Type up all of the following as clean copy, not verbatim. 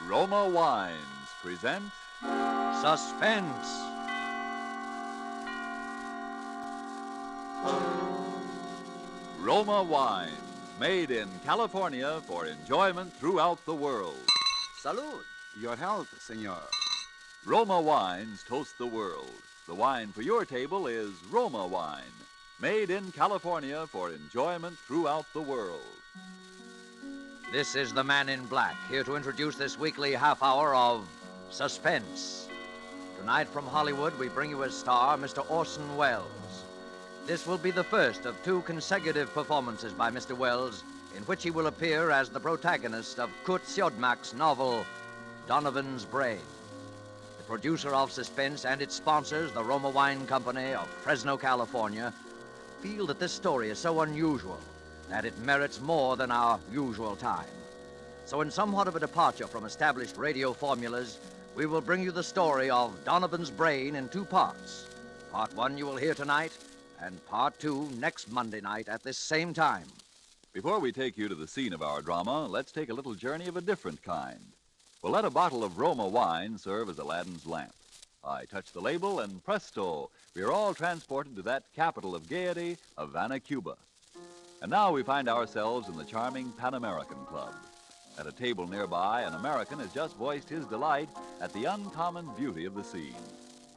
Roma Wines present Suspense. Roma Wines, made in California for enjoyment throughout the world. Salud. Your health, senor. Roma Wines toast the world. The wine for your table is Roma Wine, made in California for enjoyment throughout the world. This is the Man in Black, here to introduce this weekly half hour of Suspense. Tonight from Hollywood, we bring you as star Mr. Orson Welles. This will be the first of two consecutive performances by Mr. Welles, in which he will appear as the protagonist of Kurt Siodmak's novel, Donovan's Brain. The producer of Suspense and its sponsors, the Roma Wine Company of Fresno, California, feel that this story is so unusual that it merits more than our usual time. So in somewhat of a departure from established radio formulas, we will bring you the story of Donovan's Brain in two parts. Part one you will hear tonight, and part two next Monday night at this same time. Before we take you to the scene of our drama, let's take a little journey of a different kind. We'll let a bottle of Roma wine serve as Aladdin's lamp. I touch the label, and presto, we are all transported to that capital of gaiety, Havana, Cuba. And now we find ourselves in the charming Pan American Club. At a table nearby, an American has just voiced his delight at the uncommon beauty of the scene.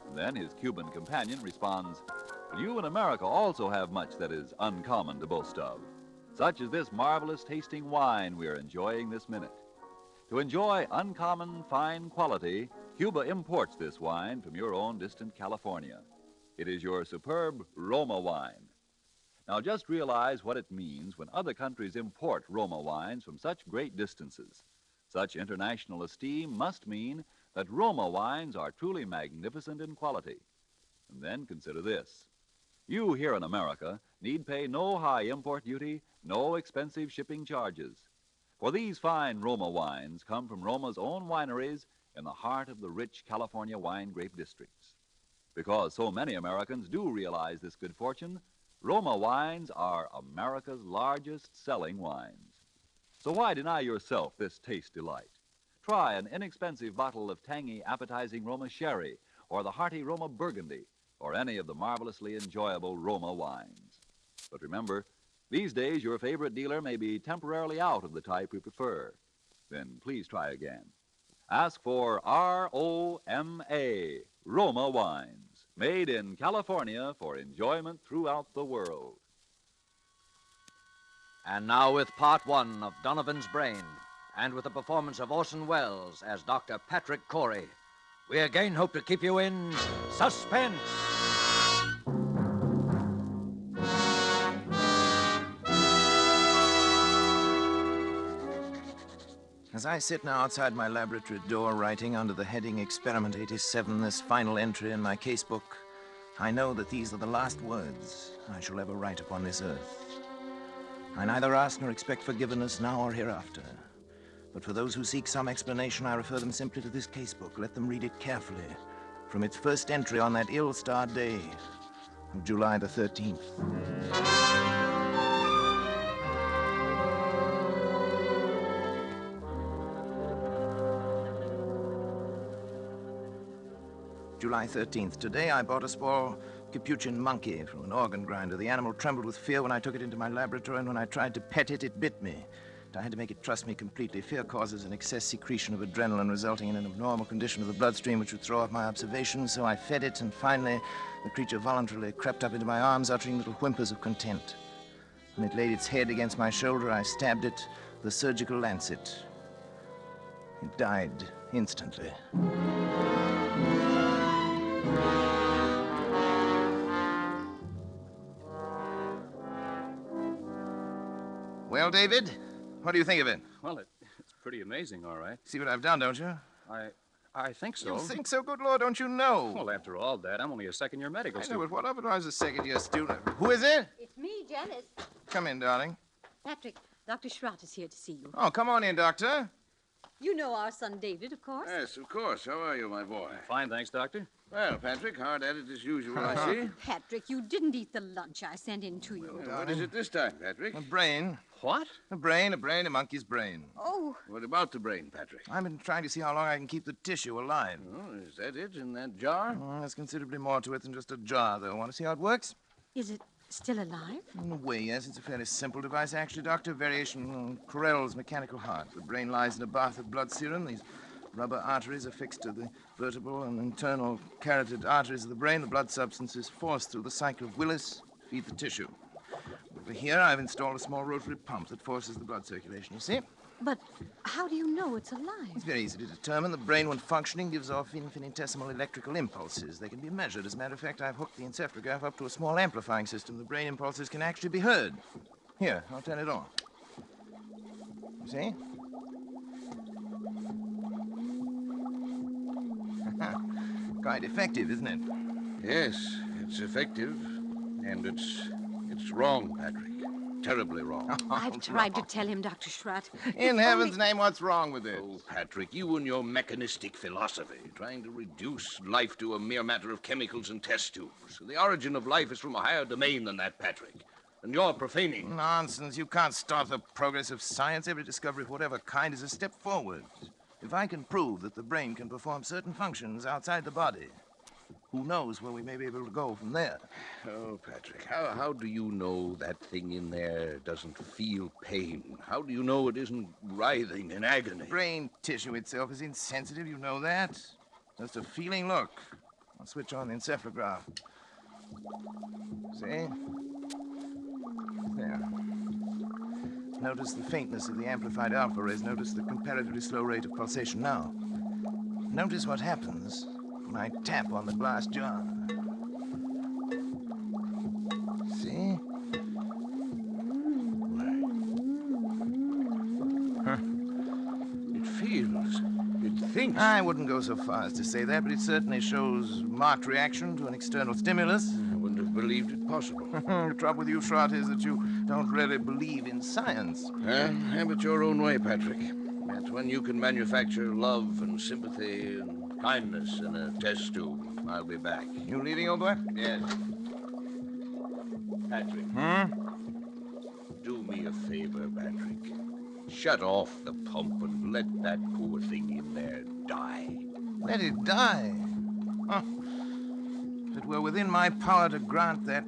And then his Cuban companion responds, "Well, you in America also have much that is uncommon to boast of, such as this marvelous tasting wine we are enjoying this minute. To enjoy uncommon fine quality, Cuba imports this wine from your own distant California. It is your superb Roma wine. Now just realize what it means when other countries import Roma wines from such great distances. Such international esteem must mean that Roma wines are truly magnificent in quality. And then consider this. You here in America need pay no high import duty, no expensive shipping charges. For these fine Roma wines come from Roma's own wineries in the heart of the rich California wine grape districts. Because so many Americans do realize this good fortune, Roma wines are America's largest selling wines. So why deny yourself this taste delight? Try an inexpensive bottle of tangy, appetizing Roma sherry, or the hearty Roma burgundy, or any of the marvelously enjoyable Roma wines. But remember, these days your favorite dealer may be temporarily out of the type you prefer. Then please try again. Ask for R-O-M-A, Roma wines, made in California for enjoyment throughout the world. And now with part one of Donovan's Brain, and with the performance of Orson Welles as Dr. Patrick Corey, we again hope to keep you in suspense. As I sit now outside my laboratory door writing under the heading Experiment 87, this final entry in my casebook, I know that these are the last words I shall ever write upon this earth. I neither ask nor expect forgiveness now or hereafter. But for those who seek some explanation, I refer them simply to this casebook. Let them read it carefully from its first entry on that ill-starred day of July the 13th. July 13th. Today I bought a small Capuchin monkey from an organ grinder. The animal trembled with fear when I took it into my laboratory, and when I tried to pet it, it bit me. I had to make it trust me completely. Fear causes an excess secretion of adrenaline, resulting in an abnormal condition of the bloodstream which would throw off my observations, so I fed it, and finally the creature voluntarily crept up into my arms, uttering little whimpers of content. When it laid its head against my shoulder, I stabbed it with a surgical lancet. It died instantly. Well, David, what do you think of it? Well, it's pretty amazing, all right. See what I've done, don't you? I think so. You think so? Good Lord, don't you know? Well, after all that, I'm only a second-year medical I know, student. but what of it? I was a second-year student. Who is it? It's me, Janice. Come in, darling. Patrick, Dr. Schrott is here to see you. Oh, come on in, Doctor. You know our son David, of course. Yes, of course. How are you, my boy? Fine, thanks, Doctor. Well, Patrick, hard at it as usual, I see. Patrick, you didn't eat the lunch I sent in to you. Well, what is it this time, Patrick? A brain. what? A monkey's brain. Oh, What about the brain, Patrick? I've been trying to see how long I can keep the tissue alive. Oh, is that it in that jar? There's considerably more to it than just a jar, though. Want to see how it works? is it still alive? In a way, yes. It's a fairly simple device, actually, Doctor. Variation on Corell's mechanical heart. The brain lies in a bath of blood serum. These rubber arteries are fixed to the vertebral and internal carotid arteries of the brain. The blood substance is forced through the cycle of Willis to feed the tissue. Over here, I've installed a small rotary pump that forces the blood circulation, you see? But how do you know it's alive? It's very easy to determine. The brain, when functioning, gives off infinitesimal electrical impulses. They can be measured. As a matter of fact, I've hooked the encephalograph up to a small amplifying system. The brain impulses can actually be heard. Here, I'll turn it on. You see? Quite effective, isn't it? Yes, it's effective. And it's wrong, Patrick. Terribly wrong. I've tried to tell him, Dr. Schratt. In heaven's name, what's wrong with it? Oh, Patrick, you and your mechanistic philosophy, trying to reduce life to a mere matter of chemicals and test tubes. The origin of life is from a higher domain than that, Patrick. And you're profaning. Nonsense. You can't stop the progress of science. Every discovery of whatever kind is a step forward. If I can prove that the brain can perform certain functions outside the body, who knows where we may be able to go from there? Oh, Patrick, how do you know that thing in there doesn't feel pain? How do you know it isn't writhing in agony? Brain tissue itself is insensitive, you know that? Just a feeling. Look. I'll switch on the encephalograph. See? There. Notice the faintness of the amplified alpha rays. Notice the comparatively slow rate of pulsation now. Notice what happens when I tap on the glass jar. See? It feels. It thinks. I wouldn't go so far as to say that, but it certainly shows marked reaction to an external stimulus. I wouldn't have believed it possible. The trouble with you, Schrott, is that you don't really believe in science. Have it your own way, Patrick. That's when you can manufacture love and sympathy and kindness in a test tube. I'll be back. You leaving, old boy? Yes. Patrick. Do me a favor, Patrick. Shut off the pump and let that poor thing in there die. Let it die. Huh. If it were within my power to grant, that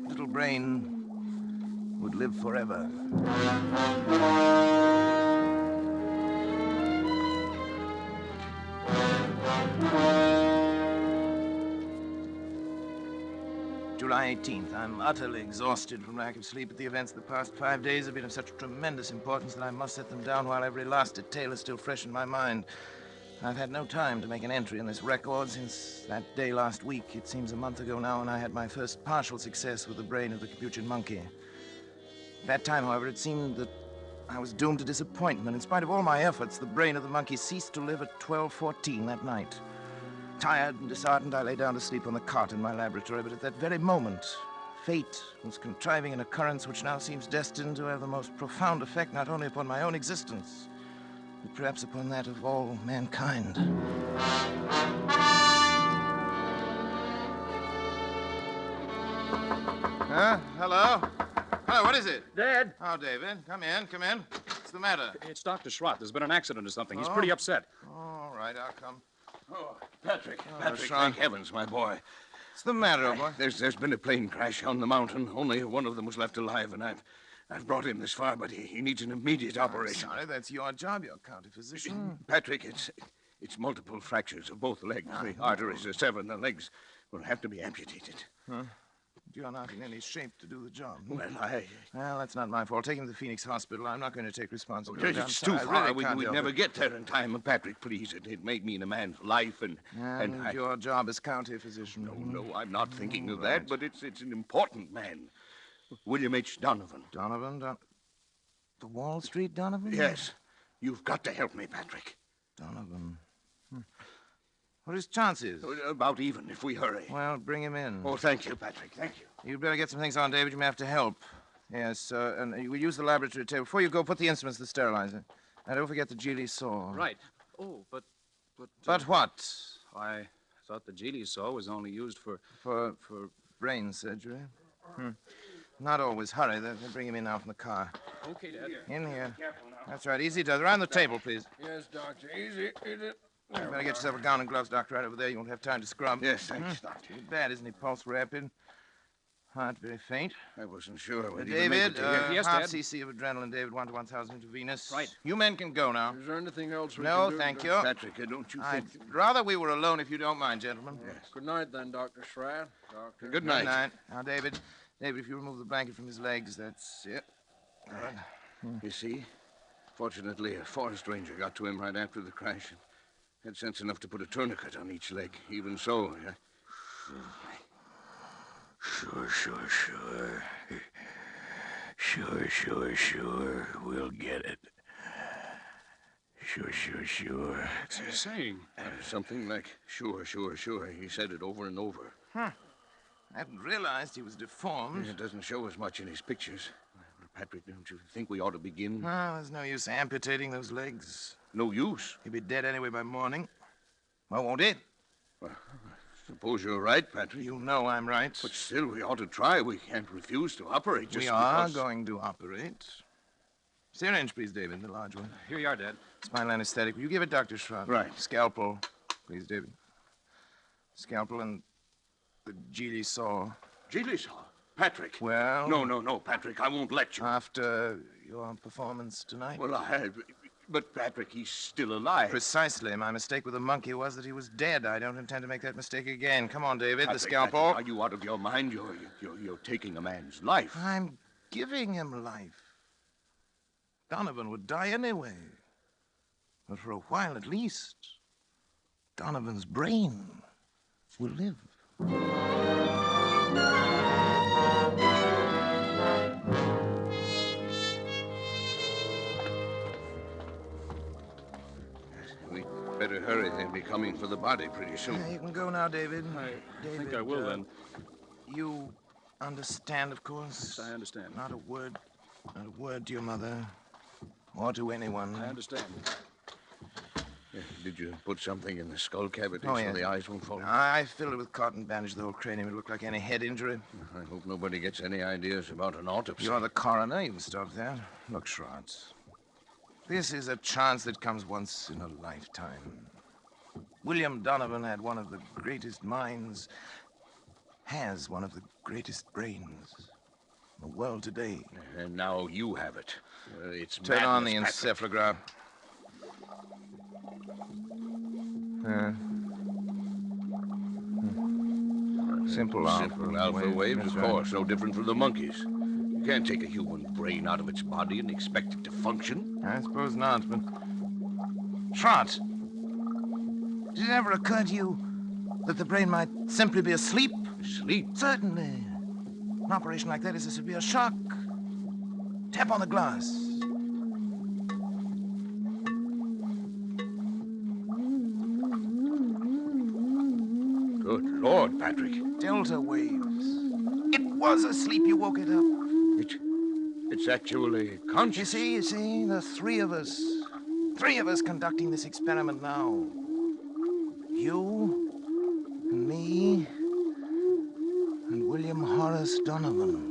little brain would live forever. July 18th. I'm utterly exhausted from lack of sleep, but the events of the past 5 days have been of such tremendous importance that I must set them down while every last detail is still fresh in my mind. I've had no time to make an entry in this record since that day last week. It seems a month ago now, and I had my first partial success with the brain of the Capuchin monkey. At that time, however, it seemed that I was doomed to disappointment. In spite of all my efforts, the brain of the monkey ceased to live at 12:14 that night. Tired and disheartened, I lay down to sleep on the cot in my laboratory, but at that very moment, fate was contriving an occurrence which now seems destined to have the most profound effect not only upon my own existence, but perhaps upon that of all mankind. Hello? Hello, what is it? Dad! Oh, David, come in. What's the matter? It's Dr. Schratt. There's been an accident or something. He's Oh? pretty upset. All right, I'll come. Oh, Patrick. Patrick, Sean. thank heavens, my boy. What's the matter, old boy? There's been a plane crash on the mountain. Only one of them was left alive, and I've brought him this far, but he needs an immediate operation. Sorry, that's your job. You're county physician. Patrick, it's multiple fractures of both legs. The arteries are severed, and the legs will have to be amputated. You're not in any shape to do the job. Well, That's not my fault. Take him to the Phoenix Hospital. I'm not going to take responsibility. I'm it's sorry. too I far. really can't We'd help never it. get there in time. Patrick, please. It may mean a man's life, and Your job as county physician. No, I'm not thinking of that, but it's an important man. William H. Donovan. Donovan? The Wall Street Donovan? Yes. You've got to help me, Patrick. Donovan. What are his chances? About even if we hurry. Well, bring him in. Oh, thank you, Patrick. Thank you. You'd better get some things on, David. You may have to help. Yes, and we'll use the laboratory table. Before you go, put the instruments in the sterilizer. And don't forget the Geely saw. Right. Oh, but But what? I thought the Geely saw was only used for For brain surgery. Not always. Hurry. They'll bring him in now from the car. Okay, Dad. In here. Careful now. That's right. Easy does. Around the table, please. Yes, Doctor. Easy. You better get yourself a gown and gloves, Doctor, right over there. You won't have time to scrub. Yes, thanks, Doctor. Too bad, isn't he? Pulse rapid. Heart very faint. I wasn't sure we'd even make David, it to here. Yes, half Dad. cc of adrenaline, David, 1 to 1,000 intravenous. Right. You men can go now. Is there anything else we No, can do? thank you. Patrick, don't you I'd think... rather we were alone if you don't mind, gentlemen. Yes. Good night, then, Dr. Schratt. Doctor. Good night. Good night. Now, David, if you remove the blanket from his legs, that's it. All right. You see? Fortunately, a forest ranger got to him right after the crash and had sense enough to put a tourniquet on each leg. Even so, Sure. We'll get it. Sure. What's he saying? something like sure. He said it over and over. I hadn't realized he was deformed. It doesn't show as much in his pictures. Patrick, don't you think we ought to begin? No, there's no use amputating those legs. No use. He'll be dead anyway by morning. Well, won't it? Well, suppose you're right, Patrick. You know I'm right. But still, we ought to try. We can't refuse to operate just We are because... going to operate. Syringe, please, David, the large one. Here you are, Dad. Spinal anesthetic. Will you give it, Dr. Schratt? Right. Scalpel, please, David. Scalpel and the Geely saw. Geely saw. Patrick. Well... No, Patrick, I won't let you. After your performance tonight? Well, I had... But, Patrick, he's still alive. Precisely. My mistake with the monkey was that he was dead. I don't intend to make that mistake again. Come on, David, Patrick, the scalpel. Patrick, are you out of your mind? You're taking a man's life. I'm giving him life. Donovan would die anyway. But for a while at least, Donovan's brain will live. We'd better hurry. They'll be coming for the body pretty soon. You can go now, David. I David, think I will, then. You understand, of course. Yes, I understand. Not a word to your mother or to anyone. I understand. Yeah, did you put something in the skull cavity Oh, so yeah. the eyes won't fall? I filled it with cotton, bandaged the whole cranium. It looked like any head injury. I hope nobody gets any ideas about an autopsy. You're the coroner. You can stop that. Look, Schratz. This is a chance that comes once in a lifetime. William Donovan had one of the greatest minds, has one of the greatest brains in the world today. And now you have it. It's Turn on the madness, Patrick. encephalograph. Simple Alpha waves, That's of right. course. No different from the monkeys. You can't take a human brain out of its body and expect it to function. I suppose not, but... Schrott! Did it ever occur to you that the brain might simply be asleep? Sleep. Certainly. An operation like that is a severe shock. Tap on the glass. Good Lord, Patrick. Delta waves. It was asleep. You woke it up. It's actually conscious. You see, the three of us. Three of us conducting this experiment now. You, and me, and William Horace Donovan.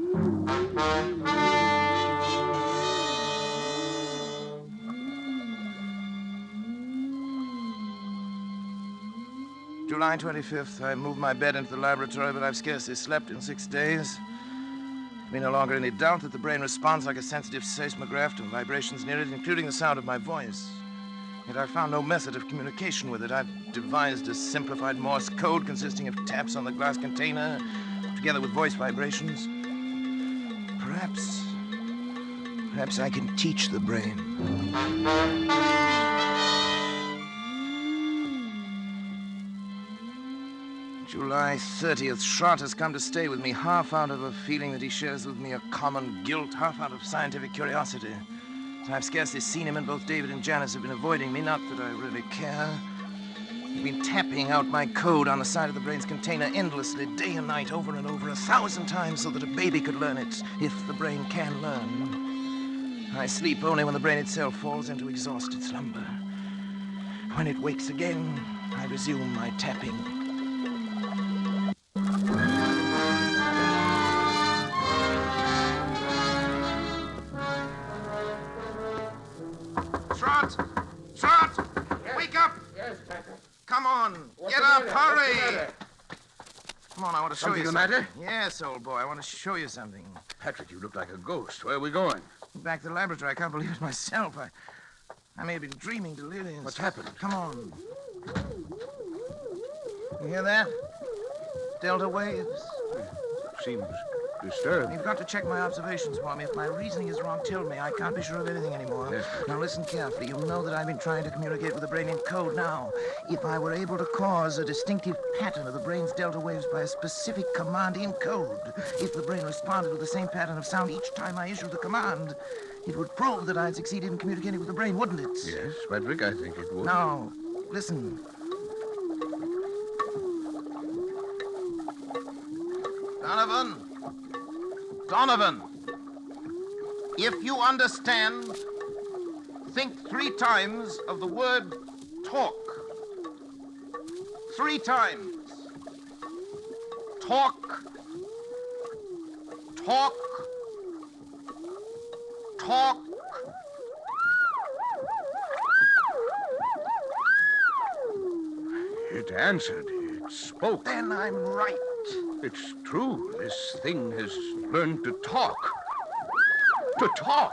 July 25th, I moved my bed into the laboratory, but I've scarcely slept in 6 days. There's been no longer any doubt that the brain responds like a sensitive seismograph to vibrations near it, including the sound of my voice. Yet I found no method of communication with it. I've devised a simplified Morse code consisting of taps on the glass container, together with voice vibrations. Perhaps I can teach the brain. July 30th, Schrott has come to stay with me, half out of a feeling that he shares with me a common guilt, half out of scientific curiosity. I've scarcely seen him, and both David and Janice have been avoiding me, not that I really care. They've been tapping out my code on the side of the brain's container endlessly, day and night, over and over, 1,000 times, so that a baby could learn it, if the brain can learn. I sleep only when the brain itself falls into exhausted slumber. When it wakes again, I resume my tapping. Schrott! Schrott! Wake up! Yes, Patrick. Come on! What's Get the up! matter? What's the Hurry! matter? Come on, I want to show Something you the something. matter? Yes, old boy, I want to show you something. Patrick, you look like a ghost. Where are we going? Back to the laboratory. I can't believe it myself. I may have been dreaming delirious. What's happened? Come on. You hear that? Delta waves. Seems disturbed. You've got to check my observations for me. If my reasoning is wrong, tell me. I can't be sure of anything anymore. Yes. Now listen carefully. You know that I've been trying to communicate with the brain in code. Now, if I were able to cause a distinctive pattern of the brain's delta waves by a specific command in code, if the brain responded with the same pattern of sound each time I issued the command, it would prove that I'd succeeded in communicating with the brain, wouldn't it? Yes, Patrick, I think it would. Now, listen. Donovan! Donovan! If you understand, think 3 times of the word talk. 3 times. Talk. Talk. Talk. It answered. It spoke. Then I'm right. It's true. This thing has learned to talk. To talk.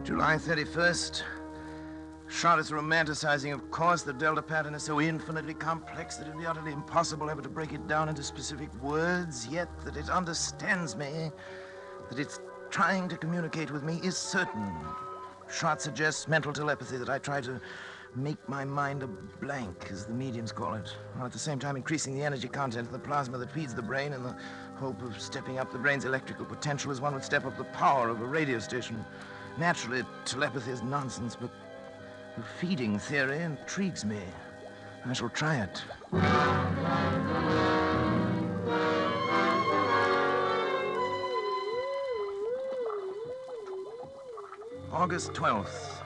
July 31st. Schrott is romanticizing, of course. The delta pattern is so infinitely complex that it'd be utterly impossible ever to break it down into specific words, yet that it understands me, that it's trying to communicate with me, is certain. Schrott suggests mental telepathy, that I try to make my mind a blank, as the mediums call it, while at the same time increasing the energy content of the plasma that feeds the brain in the hope of stepping up the brain's electrical potential as one would step up the power of a radio station. Naturally, telepathy is nonsense, but the feeding theory intrigues me. I shall try it. August 12th.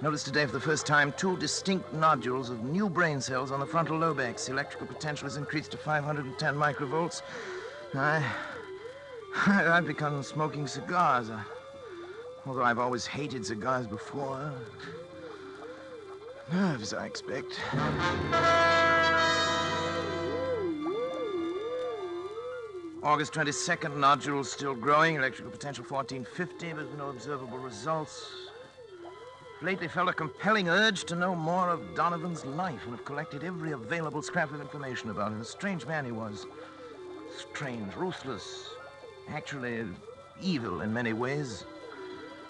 Notice today for the first time 2 distinct nodules of new brain cells on the frontal lobex. The electrical potential has increased to 510 microvolts. I've begun smoking cigars. Although I've always hated cigars before. Nerves, I expect. August 22nd, nodules still growing, electrical potential 1450, but no observable results. Lately felt a compelling urge to know more of Donovan's life and have collected every available scrap of information about him. A strange man he was. Strange, ruthless, actually evil in many ways,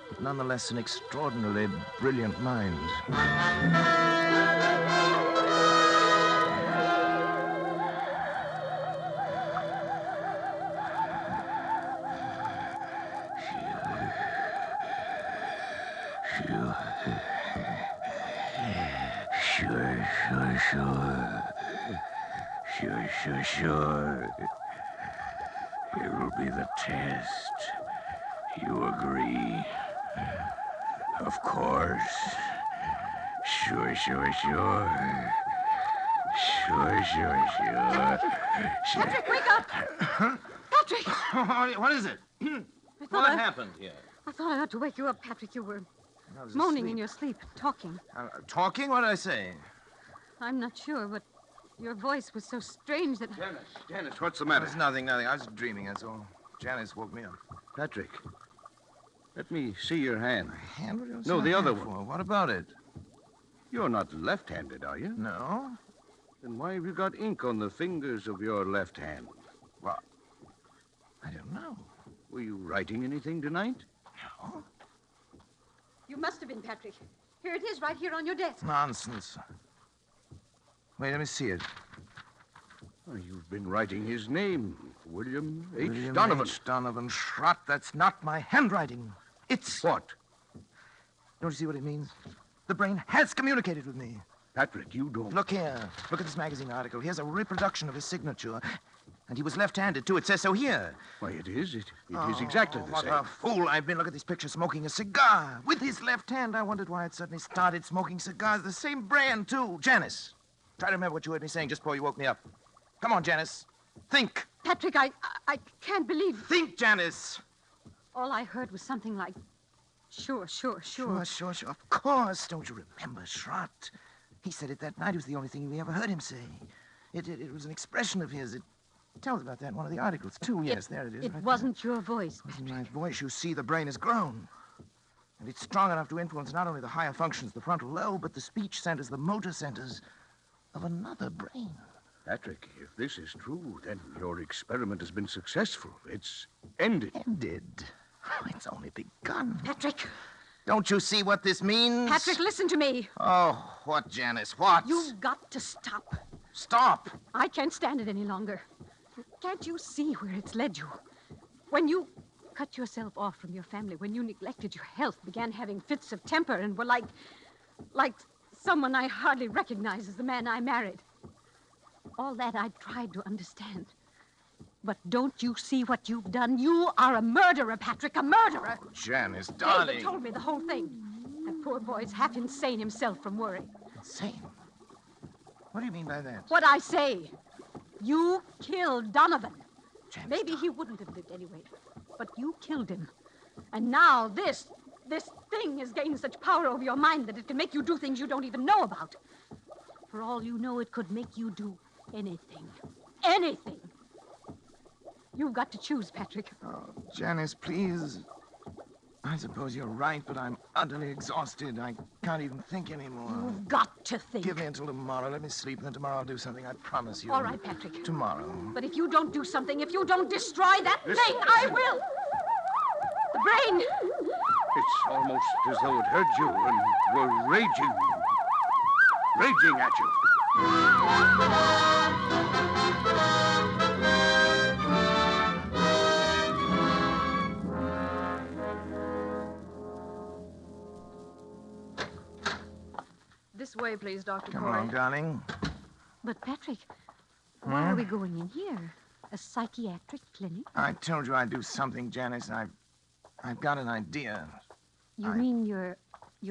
but nonetheless an extraordinarily brilliant mind. Sure. Here will be the test. You agree? Of course. Sure. Sure. Patrick, wake up! Patrick! What is it? What happened here? I thought I ought to wake you up, Patrick. You were moaning in your sleep, talking. Talking? What did I say? I'm not sure, but your voice was so strange that... Janice, what's the matter? It's nothing. I was dreaming, that's all. Janice woke me up. Patrick, let me see your hand. Hand? What do you No, the other for? one. What about it? You're not left-handed, are you? No. Then why have you got ink on the fingers of your left hand? Well, I don't know. Were you writing anything tonight? No. You must have been, Patrick. Here it is, right here on your desk. Nonsense. Wait, let me see it. Oh, you've been writing his name, William H. William Donovan. H. Donovan Schrott. That's not my handwriting. It's... What? Don't you see what it means? The brain has communicated with me. Patrick, you don't... Look here. Look at this magazine article. Here's a reproduction of his signature. And he was left-handed, too. It says so here. Why, it is. It is exactly the What same. a fool I've been. Look at this picture, smoking a cigar with his left hand. I wondered why I'd suddenly started smoking cigars. The same brand, too. Janice, try to remember what you heard me saying just before you woke me up. Come on, Janice. Think. Patrick, I can't believe... Think, Janice. All I heard was something like, sure. Sure. Of course. Don't you remember, Schrott? He said it that night. It was the only thing we ever heard him say. It was an expression of his. It tells about that in one of the articles, too. Yes, there it is. It right wasn't your voice, there. It Patrick. wasn't my voice. You see, the brain has grown. And it's strong enough to influence not only the higher functions, the frontal lobe, but the speech centers, the motor centers of another brain. Patrick, if this is true, then your experiment has been successful. It's ended. Ended? Oh, it's only begun. Patrick! Don't you see what this means? Patrick, listen to me. Oh, what, Janice? What? You've got to stop. Stop! I can't stand it any longer. Can't you see where it's led you? When you cut yourself off from your family, when you neglected your health, began having fits of temper, and were like someone I hardly recognize as the man I married. All that I tried to understand. But don't you see what you've done? You are a murderer, Patrick, a murderer. Janice, David darling. told me the whole thing. That poor boy's half insane himself from worry. Insane? What do you mean by that? What I say. You killed Donovan. Janice, Maybe he wouldn't have lived anyway, but you killed him. And now this thing has gained such power over your mind that it can make you do things you don't even know about. For all you know, it could make you do anything. Anything. You've got to choose, Patrick. Oh, Janice, please. I suppose you're right, but I'm utterly exhausted. I can't even think anymore. You've got to think. Give me until tomorrow. Let me sleep, and then tomorrow I'll do something. I promise you. All right, Patrick. Tomorrow. But if you don't do something, if you don't destroy that thing, I will. The brain. It's almost as though it heard you and were raging at you. This way, please, Dr. Come Corey. on, darling. But, Patrick, why are we going in here? A psychiatric clinic? I told you I'd do something, Janice. I've got an idea. You mean you're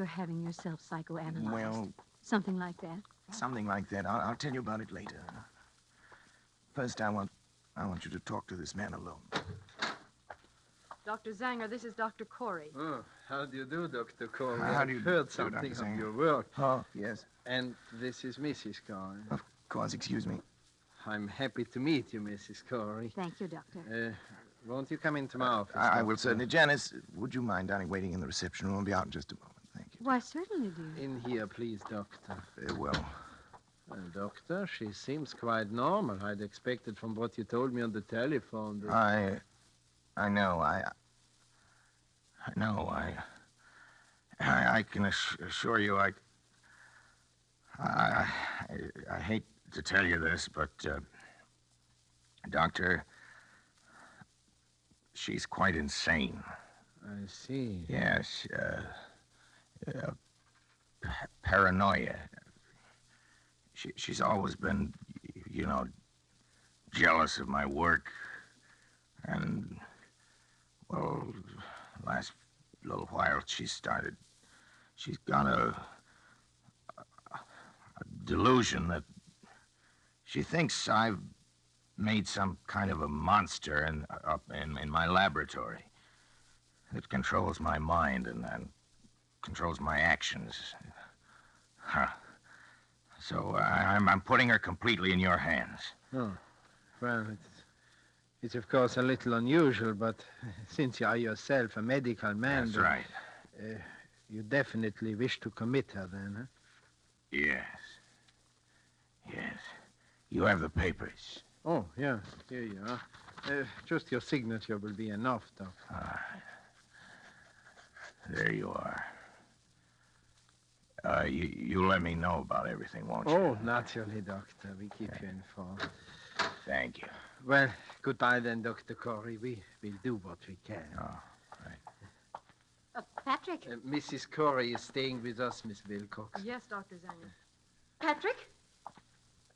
having yourself psychoanalyzed? Well, Something like that? something like that. I'll tell you about it later. First, I want you to talk to this man alone. Dr. Zanger, this is Dr. Corey. Oh, how do you do, Dr. Corey? How do you I've heard do, something Dr. of Zanger? your work. Oh, yes. And this is Mrs. Corey. Of course, excuse me. I'm happy to meet you, Mrs. Corey. Thank you, Doctor. Won't you come into my office? I will Doctor? certainly. Janice, would you mind, darling, waiting in the reception room? I'll be out in just a moment. Thank you. Why, certainly, dear. In here, please, Doctor. Very well. Well, Doctor, she seems quite normal. I'd expected from what you told me on the telephone that... I know. I can assure you, I hate to tell you this, but, Doctor, she's quite insane. I see. Yes, paranoia. She's always been, jealous of my work. And, well, last little while she's got a delusion that she thinks I've made some kind of a monster up in my laboratory. It controls my mind and controls my actions. Huh. So I'm putting her completely in your hands. Oh, well, it's of course a little unusual, but since you are yourself a medical man... That's right. You definitely wish to commit her then, huh? Yes. Yes. You have the papers. Oh, yeah, here you are. Just your signature will be enough, Doctor. All right. There you are. You let me know about everything, won't you? Oh, naturally, Doctor. We keep you informed. Thank you. Well, goodbye then, Dr. Corey. We will do what we can. Oh, right. Patrick? Mrs. Corey is staying with us, Miss Wilcox. Yes, Dr. Zanger. Patrick?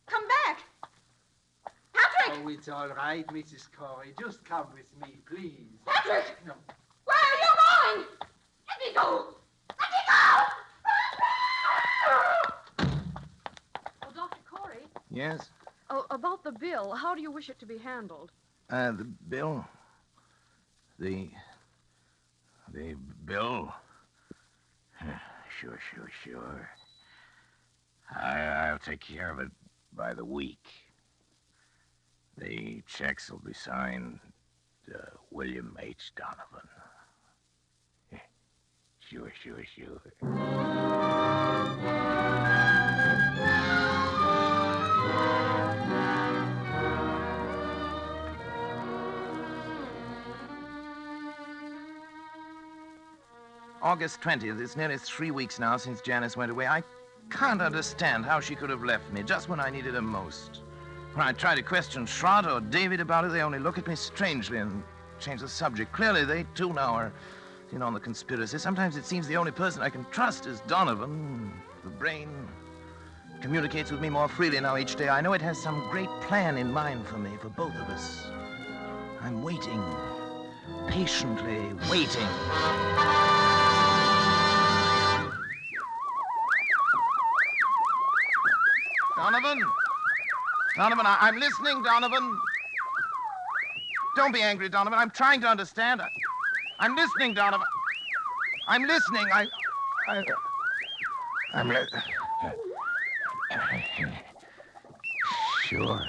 Come back! Patrick! Patrick! Oh, it's all right, Mrs. Corey. Just come with me, please. Patrick! No. Where are you going? Let me go! Let me go! Oh, Dr. Corey. Yes? Oh, about the bill, how do you wish it to be handled? The bill? The bill? Sure. I'll take care of it by the week. The checks will be signed William H. Donovan. Sure. August 20th. It's nearly 3 weeks now since Janice went away. I can't understand how she could have left me just when I needed her most. When I try to question Schrott or David about it, they only look at me strangely and change the subject. Clearly, they too now are in on the conspiracy. Sometimes it seems the only person I can trust is Donovan. The brain communicates with me more freely now each day. I know it has some great plan in mind for me, for both of us. I'm waiting, patiently waiting. Donovan, I'm listening, Donovan. Don't be angry, Donovan. I'm trying to understand. I'm listening, Donovan. I'm listening. I'm Sure.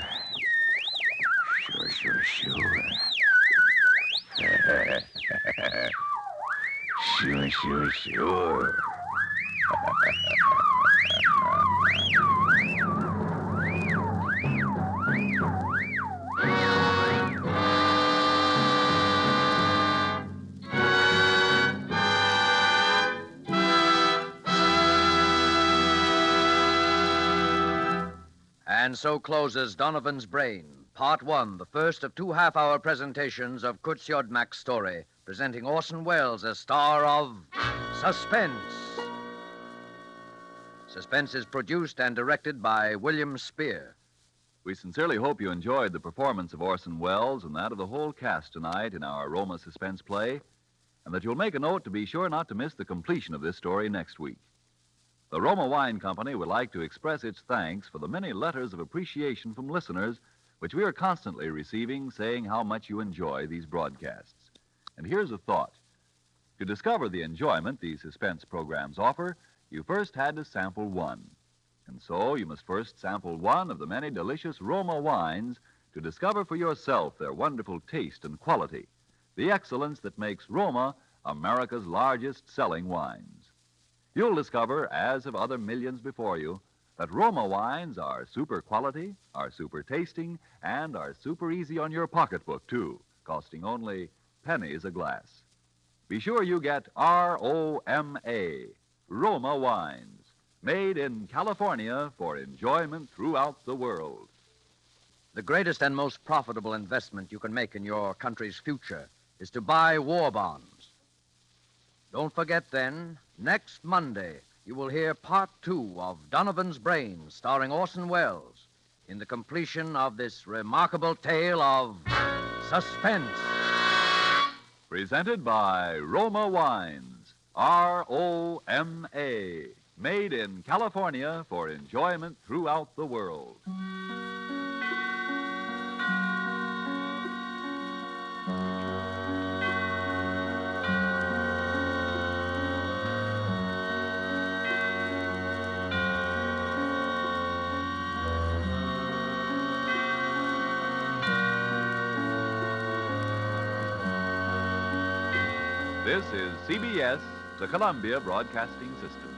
Sure. And so closes Donovan's Brain, Part 1, the first of 2 half-hour presentations of Kurt Siodmak's story, presenting Orson Welles as star of Suspense. Suspense is produced and directed by William Spear. We sincerely hope you enjoyed the performance of Orson Welles and that of the whole cast tonight in our Roma suspense play, and that you'll make a note to be sure not to miss the completion of this story next week. The Roma Wine Company would like to express its thanks for the many letters of appreciation from listeners which we are constantly receiving saying how much you enjoy these broadcasts. And here's a thought. To discover the enjoyment these suspense programs offer, you first had to sample one. And so you must first sample one of the many delicious Roma wines to discover for yourself their wonderful taste and quality, the excellence that makes Roma America's largest selling wines. You'll discover, as have other millions before you, that Roma wines are super quality, are super tasting, and are super easy on your pocketbook, too, costing only pennies a glass. Be sure you get R-O-M-A, Roma wines, made in California for enjoyment throughout the world. The greatest and most profitable investment you can make in your country's future is to buy war bonds. Don't forget, then, next Monday, you will hear Part 2 of Donovan's Brain, starring Orson Welles, in the completion of this remarkable tale of suspense. Presented by Roma Wines, R-O-M-A, made in California for enjoyment throughout the world. This is CBS, the Columbia Broadcasting System.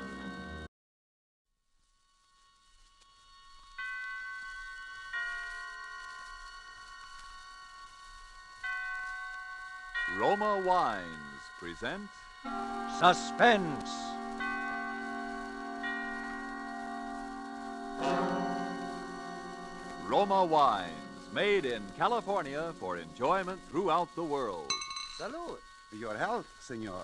Roma Wines present Suspense. Roma Wines, made in California for enjoyment throughout the world. Salud. Your health, senor.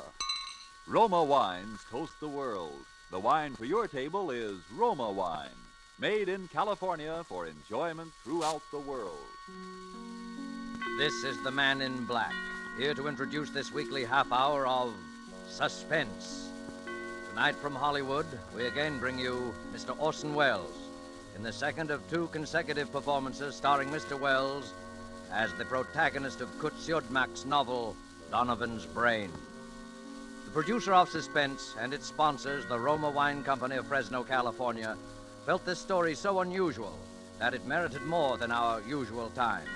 Roma Wines toast the world. The wine for your table is Roma Wine. made in California for enjoyment throughout the world. This is the Man in Black, here to introduce this weekly half hour of Suspense. Tonight from Hollywood, we again bring you Mr. Orson Welles in the second of two consecutive performances starring Mr. Welles as the protagonist of Kurt Siodmak's novel, Donovan's Brain. The producer of Suspense and its sponsors, the Roma Wine Company of Fresno, California, felt this story so unusual that it merited more than our usual time.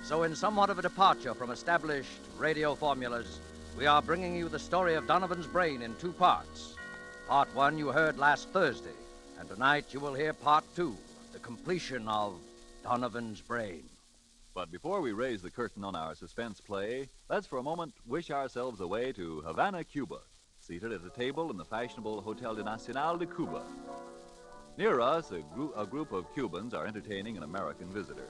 So in somewhat of a departure from established radio formulas, we are bringing you the story of Donovan's Brain in two parts. Part one you heard last Thursday, and tonight you will hear part two, the completion of Donovan's Brain. But before we raise the curtain on our suspense play, let's for a moment wish ourselves away to Havana, Cuba, seated at a table in the fashionable Hotel de Nacional de Cuba. Near us, a group of Cubans are entertaining an American visitor.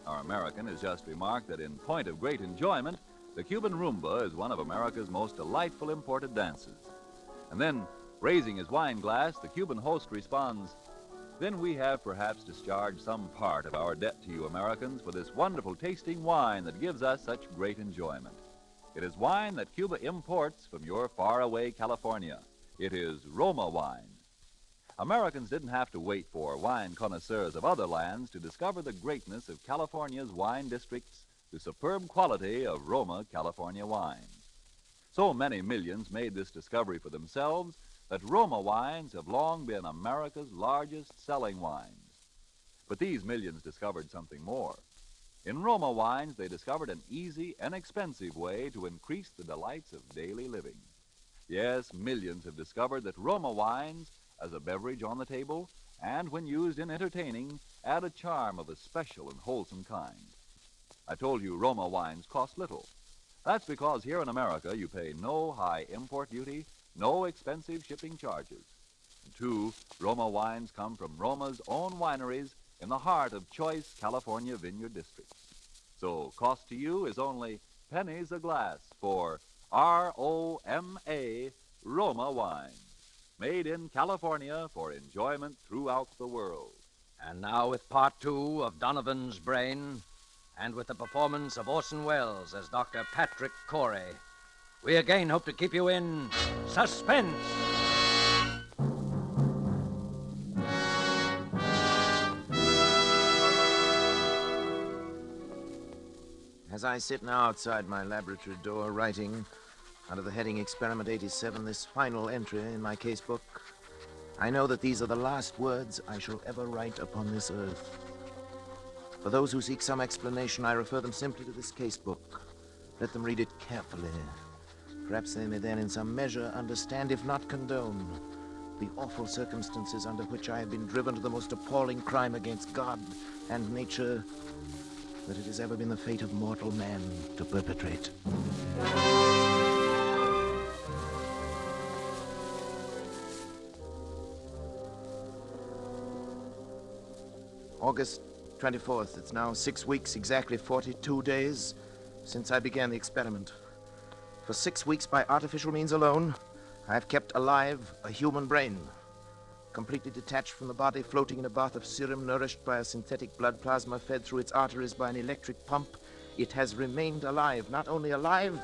Our American has just remarked that in point of great enjoyment, the Cuban rumba is one of America's most delightful imported dances. And then, raising his wine glass, the Cuban host responds, "Then we have perhaps discharged some part of our debt to you Americans for this wonderful tasting wine that gives us such great enjoyment. It is wine that Cuba imports from your faraway California. It is Roma wine." Americans didn't have to wait for wine connoisseurs of other lands to discover the greatness of California's wine districts, the superb quality of Roma California wines. So many millions made this discovery for themselves that Roma wines have long been America's largest selling wines. But these millions discovered something more. In Roma wines, they discovered an easy, inexpensive way to increase the delights of daily living. Yes, millions have discovered that Roma wines, as a beverage on the table, and when used in entertaining, add a charm of a special and wholesome kind. I told you Roma wines cost little. That's because here in America you pay no high import duty, no expensive shipping charges. And two, Roma wines come from Roma's own wineries in the heart of choice California vineyard districts. So cost to you is only pennies a glass for R-O-M-A, Roma wines, made in California for enjoyment throughout the world. And now with part two of Donovan's Brain, and with the performance of Orson Welles as Dr. Patrick Corey, we again hope to keep you in suspense. As I sit now outside my laboratory door writing, under the heading Experiment 87, this final entry in my casebook, I know that these are the last words I shall ever write upon this earth. For those who seek some explanation, I refer them simply to this casebook. Let them read it carefully. Perhaps they may then in some measure understand, if not condone, the awful circumstances under which I have been driven to the most appalling crime against God and nature that it has ever been the fate of mortal man to perpetrate. August 24th. It's now 6 weeks, exactly 42 days, since I began the experiment. For 6 weeks, by artificial means alone, I have kept alive a human brain. Completely detached from the body, floating in a bath of serum, nourished by a synthetic blood plasma fed through its arteries by an electric pump, it has remained alive. Not only alive,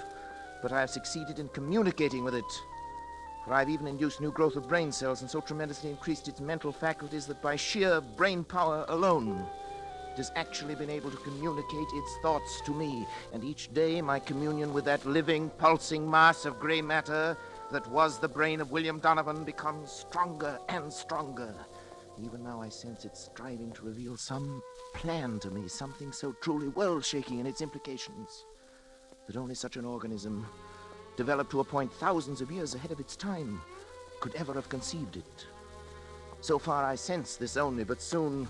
but I have succeeded in communicating with it. For I've even induced new growth of brain cells and so tremendously increased its mental faculties that by sheer brain power alone, it has actually been able to communicate its thoughts to me. And each day, my communion with that living, pulsing mass of gray matter that was the brain of William Donovan becomes stronger and stronger. Even now, I sense it striving to reveal some plan to me, something so truly world-shaking in its implications that only such an organism, developed to a point thousands of years ahead of its time, could ever have conceived it. So far, I sense this only, but soon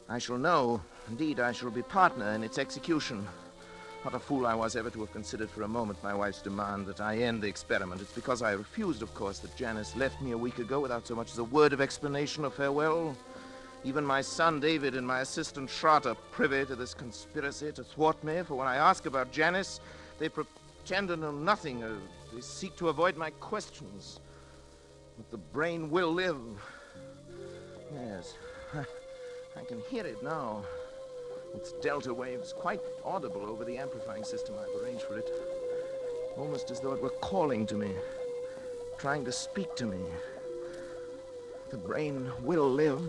I shall know. Indeed, I shall be partner in its execution. What a fool I was ever to have considered for a moment my wife's demand that I end the experiment. It's because I refused, of course, that Janice left me a week ago without so much as a word of explanation or farewell. Even my son David and my assistant Schrott are privy to this conspiracy to thwart me, for when I ask about Janice, they pretend to know nothing. They seek to avoid my questions. But the brain will live. Yes, I can hear it now. Its delta waves quite audible over the amplifying system I've arranged for it. Almost as though it were calling to me, trying to speak to me. The brain will live.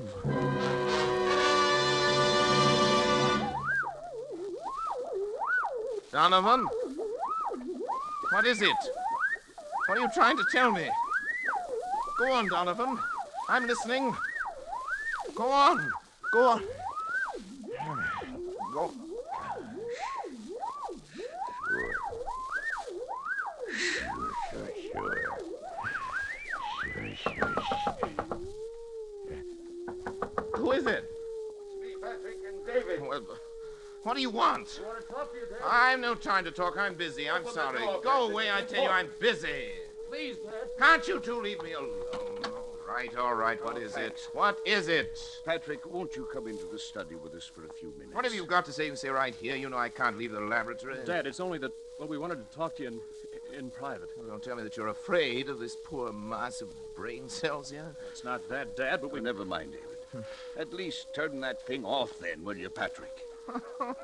Donovan? What is it? What are you trying to tell me? Go on, Donovan. I'm listening. Go on. Go on. Go. Who is it? It's me, Patrick and David. Well, what do you want? I want to talk to you, Dad. I've no time to talk. I'm busy. I'm Open the sorry. door, Go Patrick. away, I tell you. I'm busy. Please, Dad. Can't you two leave me alone? All right. What is it? What is it? Patrick, won't you come into the study with us for a few minutes? What have you got to say? You say right here. You know I can't leave the laboratory. Dad, it's only that, well, we wanted to talk to you in private. Well, don't tell me that you're afraid of this poor mass of brain cells here. It's not that, Dad, but Well, never mind, David. At least turn that thing off then, will you, Patrick?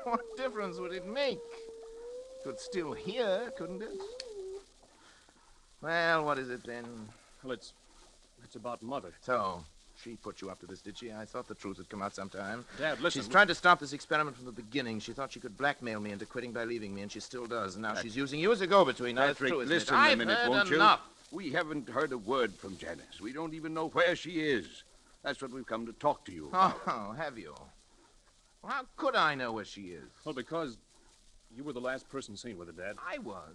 What difference would it make? It could still hear, couldn't it? Well, what is it then? well, it's about Mother. So, she put you up to this, did she? I thought the truth would come out sometime. Dad, listen. She's tried to stop this experiment from the beginning. She thought she could blackmail me into quitting by leaving me, and she still does. And now she's using you as a go-between. Now, it's Patrick, true, isn't it? listen I've a minute, heard won't enough. you? We haven't heard a word from Janice. We don't even know where she is. That's what we've come to talk to you about. Oh, have you? Well, how could I know where she is? Well, because you were the last person seen with her, Dad. I was.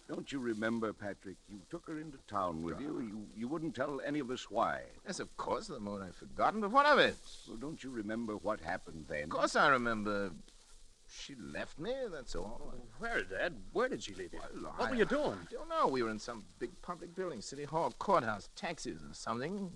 Don't you remember, Patrick? You took her into town with you. You wouldn't tell any of us why. Yes, of course, the moment I've forgotten, but what of it? Well, don't you remember what happened then? Of course I remember. She left me, that's all. Where, Dad? Where did she leave you? Well, What were you doing? I don't know. We were in some big public building, City Hall, courthouse, taxis or something.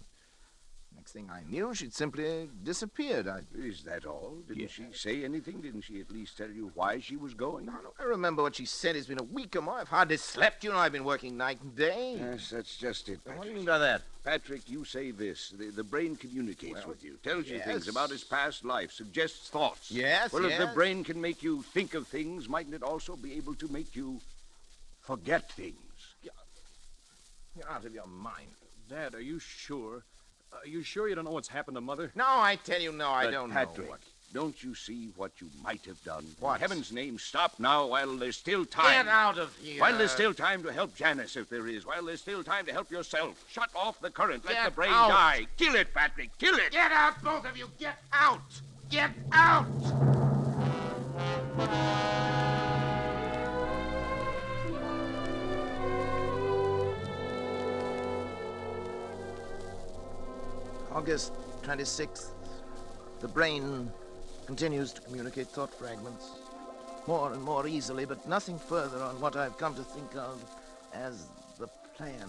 Next thing I knew, she'd simply disappeared. Is that all? Didn't Yes. she say anything? Didn't she at least tell you why she was going? No, I remember what she said. It's been a week or more. I've hardly slept. You know, I've been working night and day. Yes, that's just it, What Patrick. do you mean by that? Patrick, you say this. The brain communicates with you, tells you yes. things about his past life, suggests thoughts. Yes, Well, if the yes. brain can make you think of things, mightn't it also be able to make you forget things? You're out of your mind. Dad, are you sure? Are you sure you don't know what's happened to Mother? No, I tell you, no, I But don't Patrick, know what. don't you see what you might have done? What? In heaven's name, stop now while there's still time. Get out of here. While there's still time to help Janice, if there is. While there's still time to help yourself. Shut off the current. Let Get the brain out. die. Kill it, Patrick. Kill it. Get out, both of you. Get out. Get out. August 26th. The brain continues to communicate thought fragments. More and more easily, but nothing further on what I've come to think of as the plan.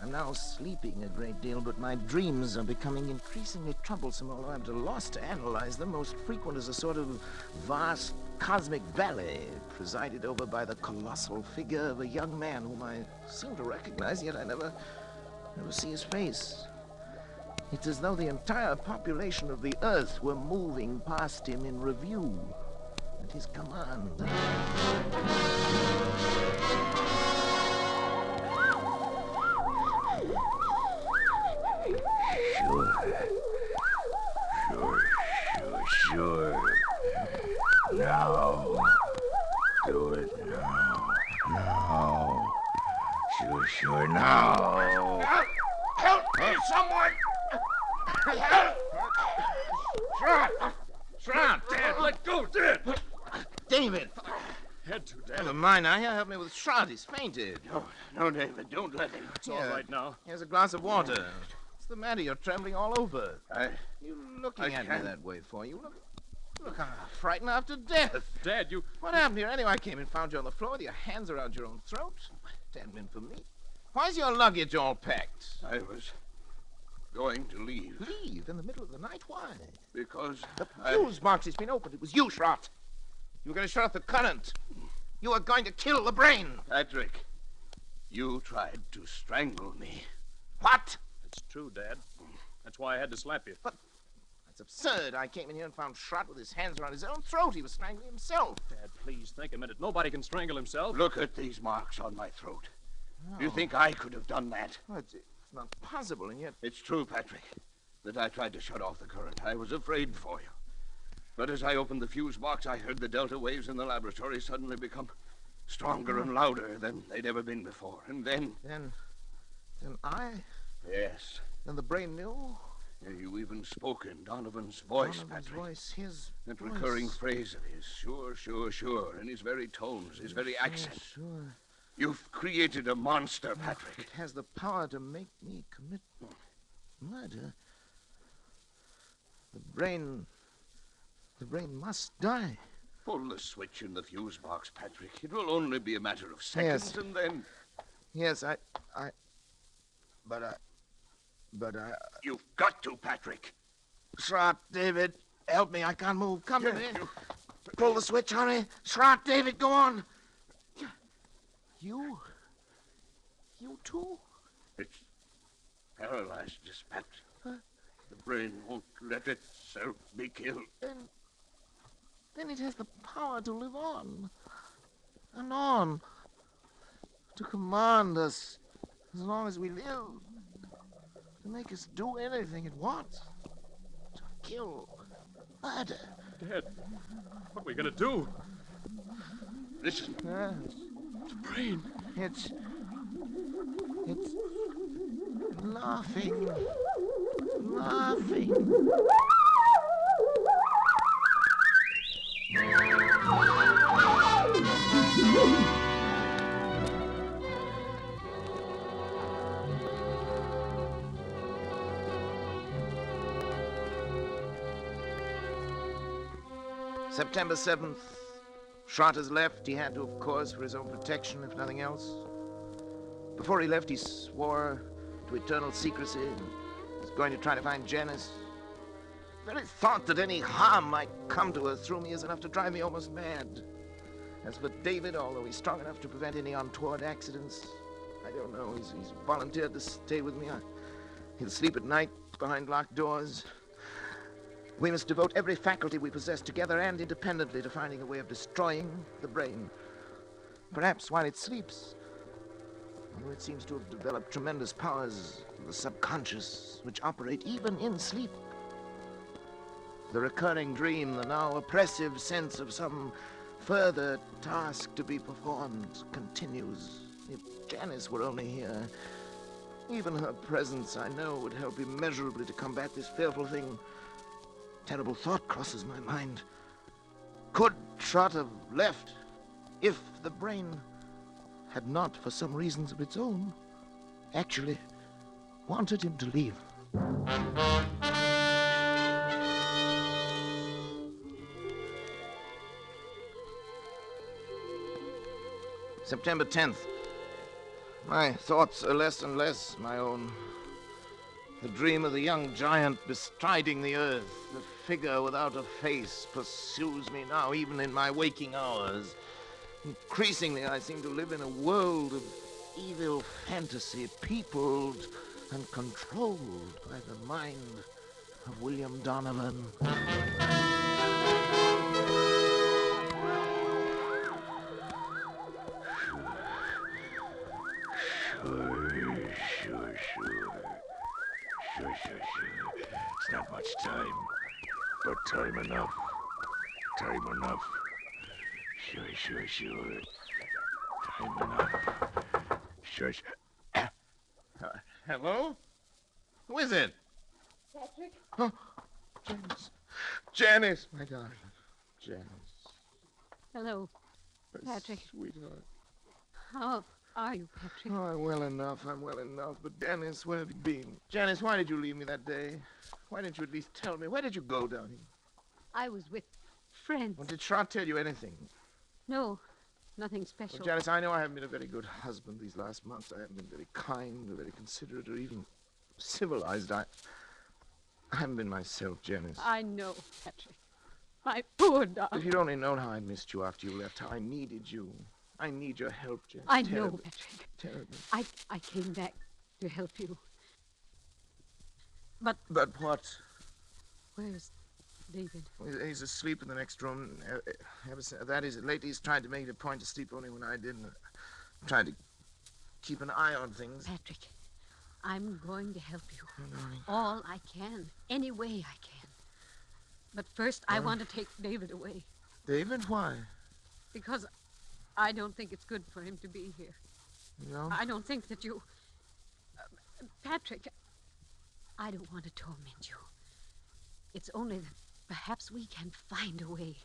I'm now sleeping a great deal, but my dreams are becoming increasingly troublesome, although I'm at a loss to analyze them. Most frequent is a sort of vast cosmic ballet, presided over by the colossal figure of a young man whom I seem to recognize, yet I never see his face. It's as though the entire population of the Earth were moving past him in review at his command. Sure. Now. Do it now. Now. Sure, now. Help me, someone! Help! Shroud! Dad, let go, Dad! David! Had to, Dad. Never mind now. Here, help me with Shroud. He's fainted. No, David, don't let him. It's all right now. Here's a glass of water. What's the matter? You're trembling all over. You looking I at me can't. that way for? You look frightened after death. Dad, you... What happened here anyway? I came and found you on the floor with your hands around your own throat. Stand in for me. Why's your luggage all packed? I was going to leave Leave in the middle of the night? Why? because The fuse box has been opened. It was you, Schrott. You were going to shut off the current. You were going to kill the brain. Patrick, you tried to strangle me. What? It's true, Dad. That's why I had to slap you. I It's absurd. I came in here and found Schrott with his hands around his own throat. He was strangling himself. Dad, please think a minute. Nobody can strangle himself. Look at these marks on my throat. Do you think I could have done that? Oh, it's not possible, and yet... It's true, Patrick, that I tried to shut off the current. I was afraid for you. But as I opened the fuse box, I heard the delta waves in the laboratory suddenly become stronger and louder than they'd ever been before. And then... Then I... Yes. Then the brain knew? You even spoke in Donovan's voice, Donovan's Patrick. voice, his That voice. recurring phrase of his, sure, sure, sure, in his very tones, his very accent. Sure. You've created a monster, Patrick. It has the power to make me commit murder. The brain must die. Pull the switch in the fuse box, Patrick. It will only be a matter of seconds, Yes. and then... Yes, But You've got to, Patrick. Schrott, David, help me. I can't move. Come to me. Pull the switch, hurry. Schrott, David, go on. You too? It's paralyzed, this Patrick. The brain won't let itself be killed. Then it has the power to live on. And on. To command us as long as we live. To make us do anything it wants. To kill. Murder. Dad, what are we going to do? Listen. The brain. It's laughing. Laughing. September 7th. Schrott has left. He had to, of course, for his own protection, if nothing else. Before he left, he swore to eternal secrecy and was going to try to find Janice. The very thought that any harm might come to her through me is enough to drive me almost mad. As for David, although he's strong enough to prevent any untoward accidents, I don't know. He's volunteered to stay with me. He'll sleep at night behind locked doors. We must devote every faculty we possess together and independently to finding a way of destroying the brain. Perhaps while it sleeps. Although it seems to have developed tremendous powers of the subconscious, which operate even in sleep. The recurring dream, the now oppressive sense of some further task to be performed continues. If Janice were only here, even her presence, I know, would help immeasurably to combat this fearful thing. Terrible thought crosses my mind. Could Schrott have left if the brain had not, for some reasons of its own, actually wanted him to leave? September 10th. My thoughts are less and less my own. The dream of the young giant bestriding the earth, the figure without a face, pursues me now, even in my waking hours. Increasingly, I seem to live in a world of evil fantasy, peopled and controlled by the mind of William Donovan. Sure. It's not much time, but time enough. Time enough. Sure. Time enough. Sure. Hello? Who is it? Patrick? Oh, Janice. Janice, my darling. Janice. Hello, Patrick. Sweetheart. How are you, Patrick? Oh, I'm well enough. But Janice, where have you been? Janice, why did you leave me that day? Why didn't you at least tell me? Where did you go down here? I was with friends. Well, did Schrott tell you anything? No, nothing special. Well, Janice, I know I haven't been a very good husband these last months. I haven't been very kind or very considerate or even civilized. I haven't been myself, Janice. I know, Patrick. My poor If darling. you'd only known how I missed you after you left, how I needed you. I need your help, Janice. I know, Terribly. Patrick. Terribly. I came back to help you. But But what? Where's David? Well, he's asleep in the next room. That is, lately he's tried to make it a point to sleep only when I didn't. I'm trying to keep an eye on things. Patrick, I'm going to help you. Oh, darling. All I can, any way I can. But first, I want to take David away. David? Why? Because I don't think it's good for him to be here. No? I don't think that you... Patrick, I don't want to torment you. It's only that perhaps we can find a way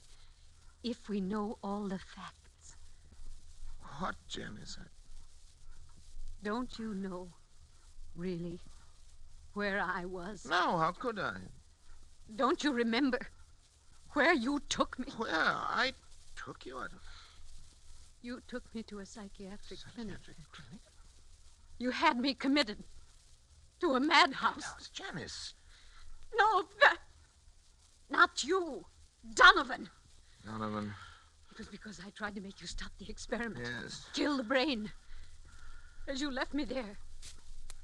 if we know all the facts. What, Janice? Don't you know, really, where I was? No, how could I? Don't you remember where you took me? Where? I took you? You took me to a psychiatric clinic. clinic? You had me committed to a madhouse. No, it's Janice. No, not you. Donovan. Donovan. It was because I tried to make you stop the experiment. Yes. Kill the brain. As you left me there,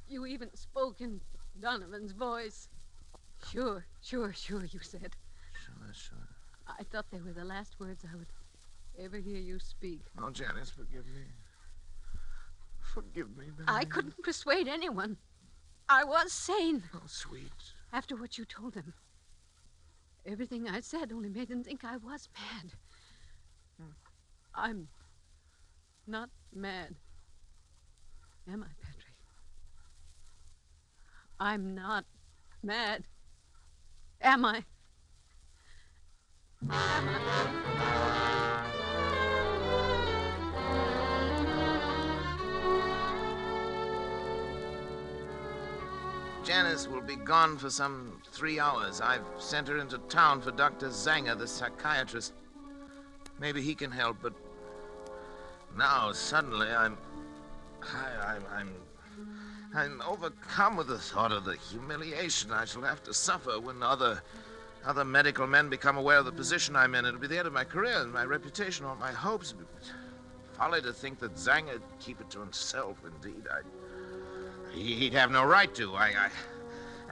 you even spoke in Donovan's voice. Sure, you said. Sure. I thought they were the last words I would ever hear you speak. Oh, Janice, forgive me. Forgive me, baby. I couldn't persuade anyone. I was sane. Oh, sweet. After what you told them. Everything I said only made them think I was mad. I'm not mad. Am I, Patrick? I'm not mad. Am I? Am I? Janice will be gone for some 3 hours. I've sent her into town for Dr. Zanger, the psychiatrist. Maybe he can help, but now suddenly I'm overcome with the thought of the humiliation I shall have to suffer when other medical men become aware of the position I'm in. It'll be the end of my career and my reputation, all my hopes. Folly to think that Zanger'd keep it to himself. Indeed, he'd have no right to. I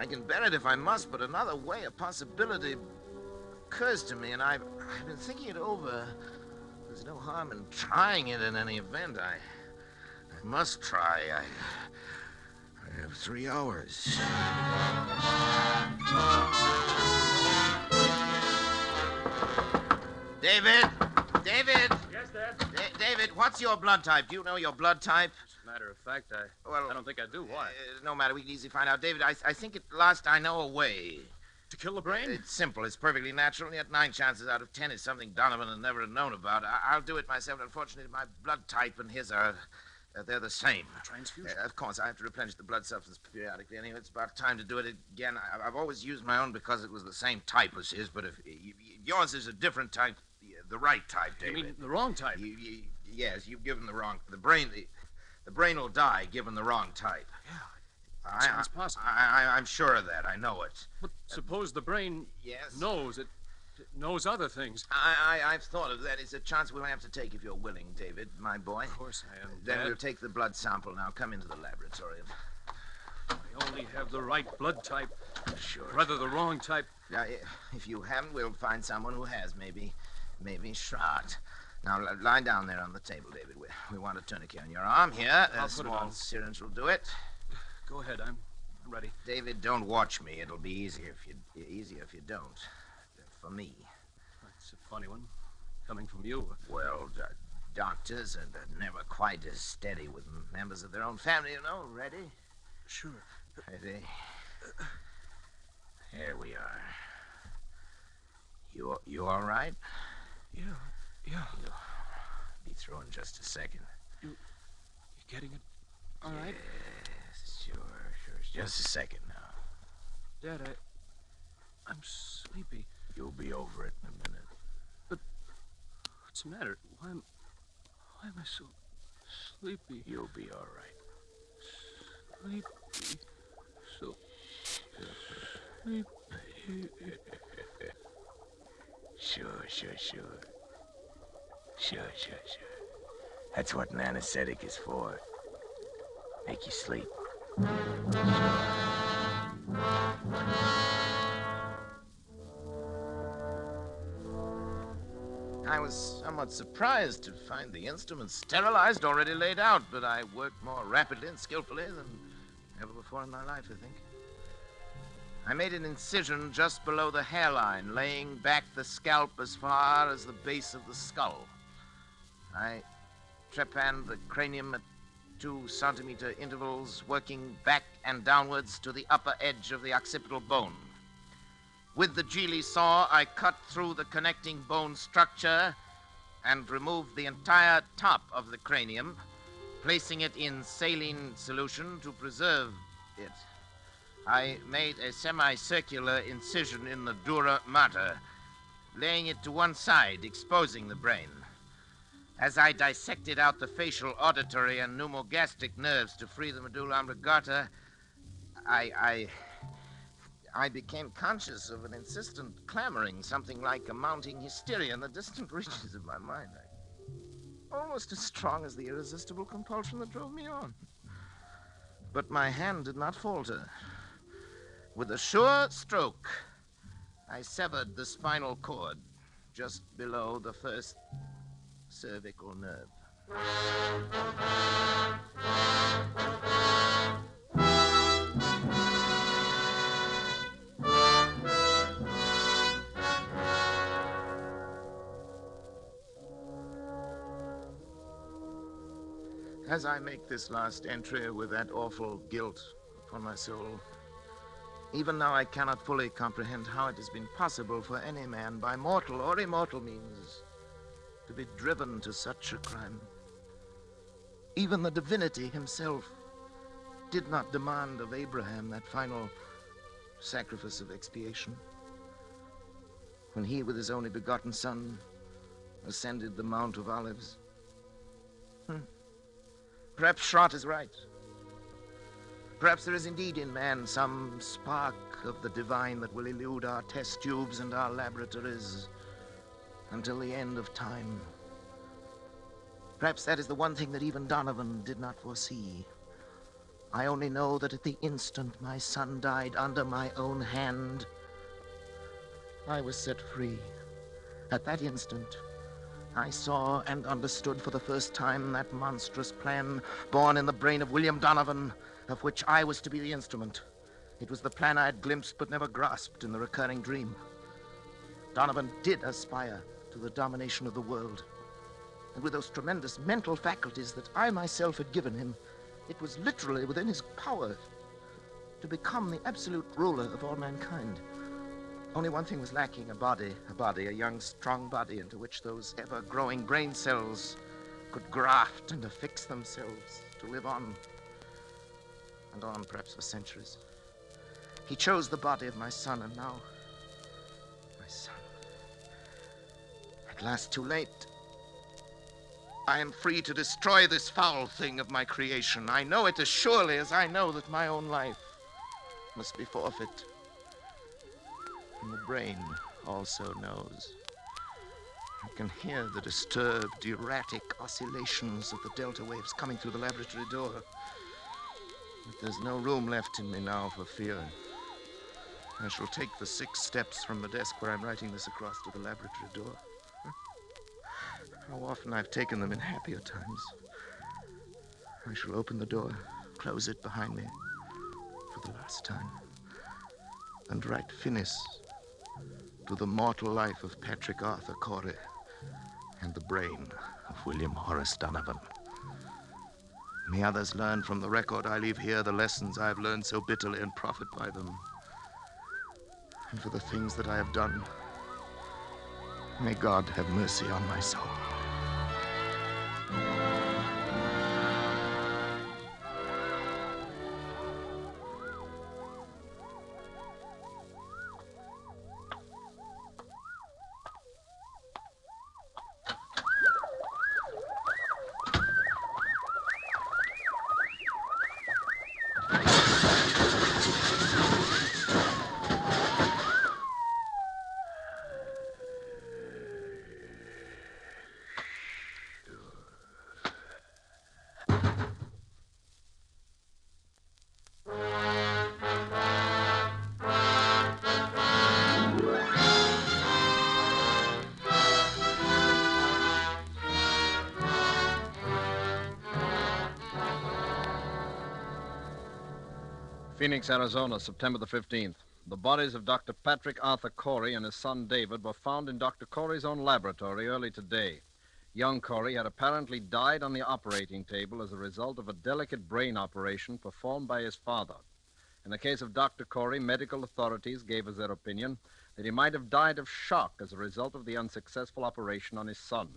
can bear it if I must, but another way, a possibility, occurs to me, and I've been thinking it over. There's no harm in trying it in any event. I must try. I have 3 hours. David! Yes, Dad? David, what's your blood type? Do you know your blood type? As a matter of fact, I Well, don't think I do. Why? No matter, we can easily find out. David, I think at last I know a way. To kill the brain? It's simple. It's perfectly natural, and yet 9 chances out of 10 is something Donovan had never known about. I'll do it myself. Unfortunately, my blood type and his are... they're the same. Transfusion? Of course, I have to replenish the blood substance periodically. Anyway, it's about time to do it again. I've always used my own because it was the same type as his, but if yours is a different type, the right type, David. You mean the wrong type? Yes, you've given the wrong... The brain will die given the wrong type. Yeah, sounds possible. I'm sure of that. I know it. But suppose the brain Yes? knows it knows other things. I've thought of that. It's a chance we'll have to take if you're willing, David, my boy. Of course I am, Then Dad. we'll take the blood sample now. Come into the laboratory. I only have the right blood type. Sure. Rather the wrong type. Now, if you haven't, we'll find someone who has. Maybe Schrott. Now, lie down there on the table, David. We want a tourniquet on your arm here. I'll A put it small on. syringe will do it. Go ahead, I'm ready. David, don't watch me. It'll be easier if you don't. For me. That's a funny one, coming from you. Well, doctors are never quite as steady with members of their own family, you know. Ready? Sure. Ready? Here we are. You all right? Yeah. Be through in just a second. You getting it? All right. Yes, sure. Just a second now. Dad, I'm sleepy. You'll be over it in a minute. What's the matter? Why am I so sleepy? You'll be all right. Sleepy. So sleepy. Sure. That's what an anesthetic is for. Make you sleep. I was somewhat surprised to find the instruments sterilized, already laid out, but I worked more rapidly and skillfully than ever before in my life, I think. I made an incision just below the hairline, laying back the scalp as far as the base of the skull. I trepanned the cranium at 2-centimeter intervals, working back and downwards to the upper edge of the occipital bone. With the Geely saw, I cut through the connecting bone structure and removed the entire top of the cranium, placing it in saline solution to preserve it. I made a semicircular incision in the dura mater, laying it to one side, exposing the brain. As I dissected out the facial, auditory, and pneumogastric nerves to free the medulla oblongata, I became conscious of an insistent clamoring, something like a mounting hysteria in the distant reaches of my mind. Almost as strong as the irresistible compulsion that drove me on. But my hand did not falter. With a sure stroke, I severed the spinal cord just below the first cervical nerve. As I make this last entry with that awful guilt upon my soul, even now I cannot fully comprehend how it has been possible for any man, by mortal or immortal means, to be driven to such a crime. Even the divinity himself did not demand of Abraham that final sacrifice of expiation. When he, with his only begotten son, ascended the Mount of Olives. Perhaps Schrott is right. Perhaps there is indeed in man some spark of the divine that will elude our test tubes and our laboratories until the end of time. Perhaps that is the one thing that even Donovan did not foresee. I only know that at the instant my son died under my own hand, I was set free. At that instant, I saw and understood for the first time that monstrous plan born in the brain of William Donovan, of which I was to be the instrument. It was the plan I had glimpsed but never grasped in the recurring dream. Donovan did aspire to the domination of the world. And with those tremendous mental faculties that I myself had given him, it was literally within his power to become the absolute ruler of all mankind. Only one thing was lacking, a young, strong body into which those ever-growing brain cells could graft and affix themselves to live on, and on perhaps for centuries. He chose the body of my son, and now, my son, at last too late. I am free to destroy this foul thing of my creation. I know it as surely as I know that my own life must be forfeit. And the brain also knows. I can hear the disturbed, erratic oscillations of the delta waves coming through the laboratory door. But there's no room left in me now for fear. I shall take the 6 steps from the desk where I'm writing this across to the laboratory door. How often I've taken them in happier times. I shall open the door, close it behind me for the last time, and write finis to the mortal life of Patrick Arthur Corey and the brain of William Horace Donovan. May others learn from the record I leave here the lessons I have learned so bitterly and profit by them. And for the things that I have done, may God have mercy on my soul. Phoenix, Arizona, September the 15th. The bodies of Dr. Patrick Arthur Corey and his son David were found in Dr. Corey's own laboratory early today. Young Corey had apparently died on the operating table as a result of a delicate brain operation performed by his father. In the case of Dr. Corey, medical authorities gave as their opinion that he might have died of shock as a result of the unsuccessful operation on his son.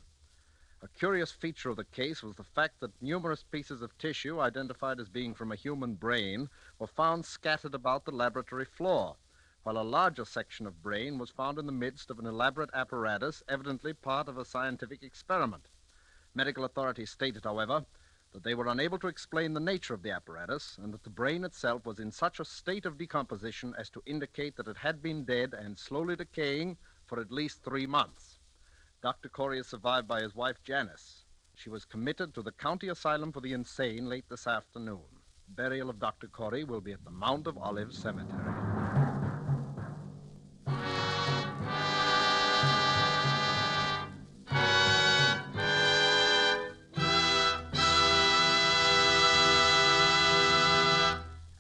A curious feature of the case was the fact that numerous pieces of tissue identified as being from a human brain were found scattered about the laboratory floor, while a larger section of brain was found in the midst of an elaborate apparatus, evidently part of a scientific experiment. Medical authorities stated, however, that they were unable to explain the nature of the apparatus and that the brain itself was in such a state of decomposition as to indicate that it had been dead and slowly decaying for at least 3 months. Dr. Corey is survived by his wife, Janice. She was committed to the county asylum for the insane late this afternoon. Burial of Dr. Corey will be at the Mount of Olives Cemetery.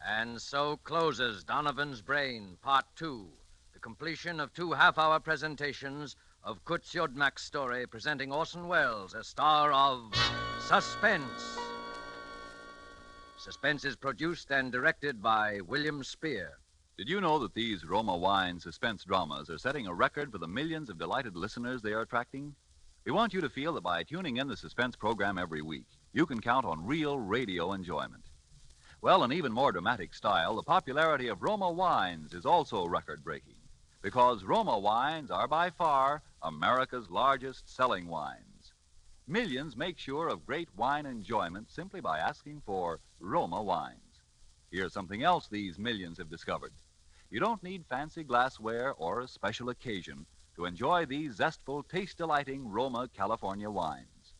And so closes Donovan's Brain, Part 2, the completion of 2 half-hour presentations of Kutz Yodmak's story, presenting Orson Welles as star of Suspense. Suspense is produced and directed by William Spear. Did you know that these Roma Wine suspense dramas are setting a record for the millions of delighted listeners they are attracting? We want you to feel that by tuning in the Suspense program every week, you can count on real radio enjoyment. Well, in even more dramatic style, the popularity of Roma wines is also record-breaking, because Roma wines are by far America's largest selling wines. Millions make sure of great wine enjoyment simply by asking for Roma wines. Here's something else these millions have discovered. You don't need fancy glassware or a special occasion to enjoy these zestful, taste-delighting Roma California wines.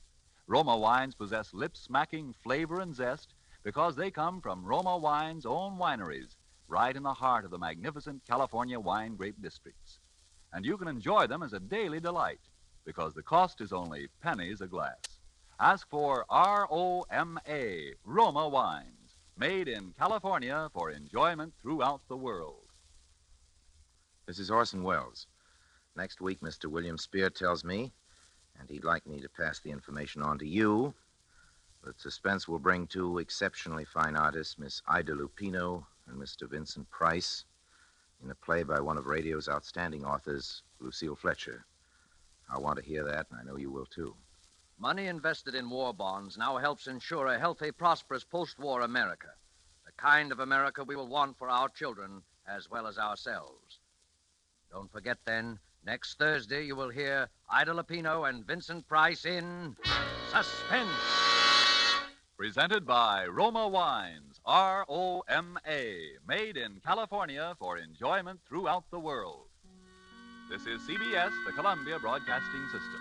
Roma wines possess lip-smacking flavor and zest because they come from Roma Wine's own wineries, right in the heart of the magnificent California wine grape districts. And you can enjoy them as a daily delight because the cost is only pennies a glass. Ask for R-O-M-A, Roma Wines, made in California for enjoyment throughout the world. This is Orson Welles. Next week, Mr. William Spear tells me, and he'd like me to pass the information on to you, that Suspense will bring 2 exceptionally fine artists, Miss Ida Lupino and Mr. Vincent Price, in a play by one of radio's outstanding authors, Lucille Fletcher. I want to hear that, and I know you will, too. Money invested in war bonds now helps ensure a healthy, prosperous post-war America, the kind of America we will want for our children as well as ourselves. Don't forget, then, next Thursday you will hear Ida Lupino and Vincent Price in Suspense. Presented by Roma Wines, R-O-M-A, made in California for enjoyment throughout the world. This is CBS, the Columbia Broadcasting System.